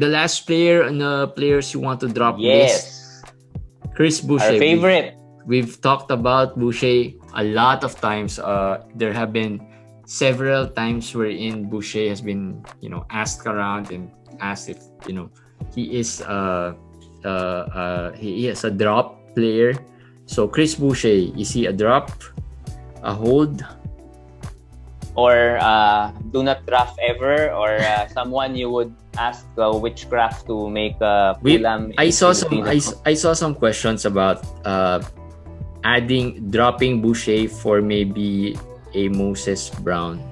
the last player on the players you want to drop list. Yes. Chris Boucher. Our favorite. We've talked about Boucher a lot of times. There have been several times wherein Boucher has been, asked around and asked if, he is he is a drop player. So Chris Boucher, is he a drop, a hold, or do not draft ever, or someone you would ask which craft to make I saw some questions about dropping Boucher for maybe a Moses Brown.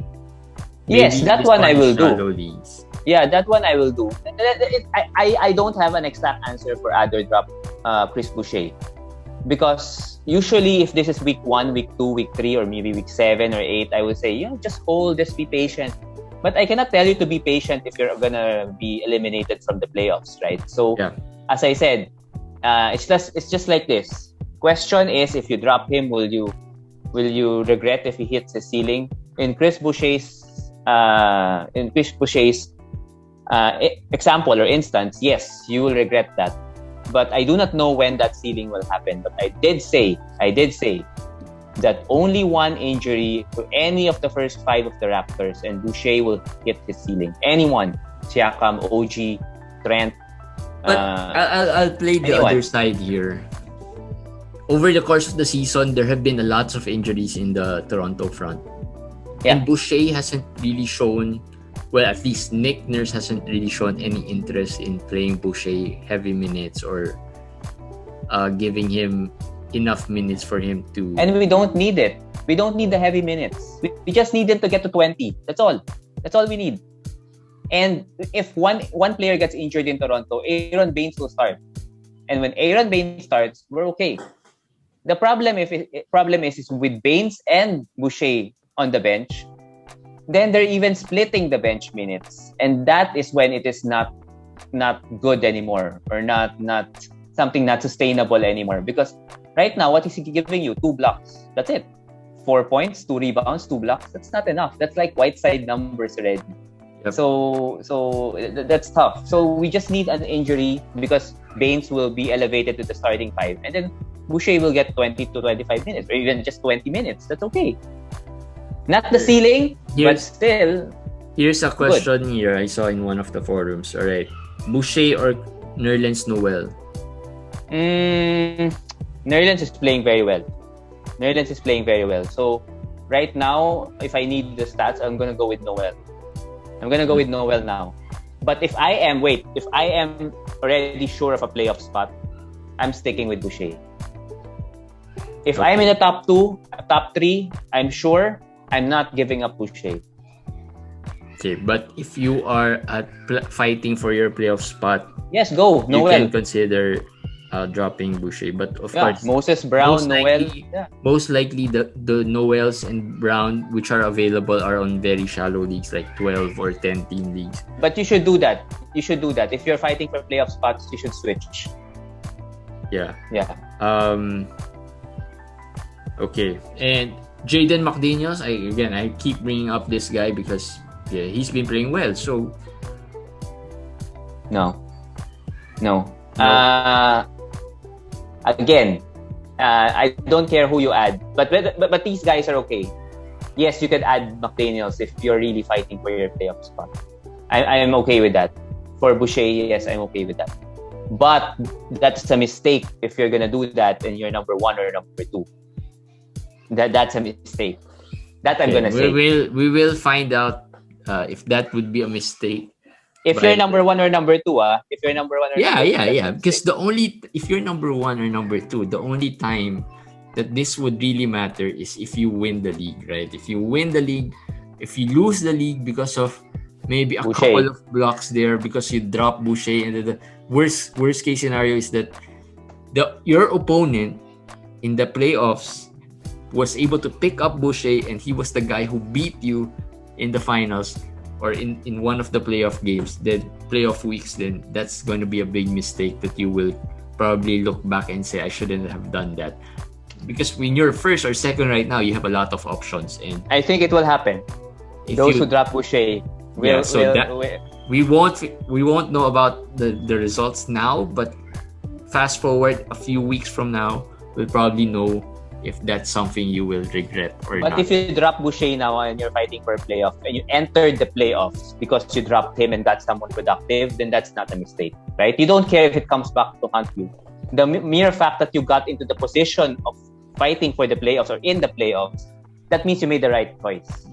Yes, that one I will do. Leagues. Yeah, that one I will do. I don't have an exact answer for other drop Chris Boucher, because usually if this is week 1, week 2, week 3, or maybe week 7 or 8, I would say, just hold, just be patient. But I cannot tell you to be patient if you're gonna be eliminated from the playoffs, right? So, as I said, it's just like this. Question is, if you drop him, will you regret if he hits the ceiling? In Chris Boucher's example or instance, yes, you will regret that. But I do not know when that ceiling will happen. But I did say that only one injury to any of the first 5 of the Raptors and Boucher will hit his ceiling. Anyone, Siakam, OG, Trent. But I'll play the other side here. Over the course of the season, there have been lots of injuries in the Toronto front. Yeah. And Boucher hasn't really shown, well, at least Nick Nurse hasn't really shown any interest in playing Boucher heavy minutes or giving him enough minutes for him to... And we don't need it. We don't need the heavy minutes. We just need him to get to 20. That's all. That's all we need. And if one player gets injured in Toronto, Aaron Baines will start. And when Aaron Baines starts, we're okay. The problem is with Baines and Boucher on the bench, then they're even splitting the bench minutes, and that is when it is not good anymore, or not something not sustainable anymore. Because right now, what is he giving you? 2 blocks. That's it. 4 points, 2 rebounds, 2 blocks. That's not enough. That's like Whiteside numbers already. Yep. So that's tough. So we just need an injury, because Baines will be elevated to the starting 5, and then Boucher will get 20 to 25 minutes, or even just 20 minutes. That's okay. Not the ceiling, but still. Here's a question here I saw in one of the forums. All right, Boucher or Nerlens Noel? Nerlens is playing very well. So right now, if I need the stats, I'm gonna go with Noel. Now. But if I am already sure of a playoff spot, I'm sticking with Boucher. If I'm in the top 2, top 3, I'm sure I'm not giving up Boucher. Okay, but if you are fighting for your playoff spot, yes, go Noel. You can consider dropping Boucher. But of course, Moses Brown, Noel. Most likely the Noels and Brown which are available are on very shallow leagues, like 12 or 10 team leagues. But you should do that. If you're fighting for playoff spots, you should switch. Yeah. Okay, and Jaden McDaniels, I keep bringing up this guy because he's been playing well. So no. Again, I don't care who you add, but these guys are okay. Yes, you could add McDaniels if you're really fighting for your playoff spot. I am okay with that. For Boucher, yes, I'm okay with that. But that's a mistake if you're gonna do that and you're number 1 or number 2. That's a mistake. That I'm gonna say. We will find out if that would be a mistake. If you're number 1 or number 2, If you're number 1 or number 2, because if you're number 1 or number 2, the only time that this would really matter is if you win the league, right? If you win the league, if you lose the league because of maybe a couple of blocks there because you drop Boucher, and the worst case scenario is that your opponent in the playoffs was able to pick up Boucher, and he was the guy who beat you in the finals or in one of the playoff games, the playoff weeks. Then that's going to be a big mistake that you will probably look back and say, I shouldn't have done that. Because when you're first or second right now, you have a lot of options, and I think it will happen. Those who drop Boucher will we won't know about the results now, but fast forward a few weeks from now, we'll probably know if that's something you will regret or not. But if you drop Boucher now and you're fighting for a playoff and you entered the playoffs because you dropped him and got someone productive, then that's not a mistake, right? You don't care if it comes back to haunt you. The mere fact that you got into the position of fighting for the playoffs or in the playoffs, that means you made the right choice.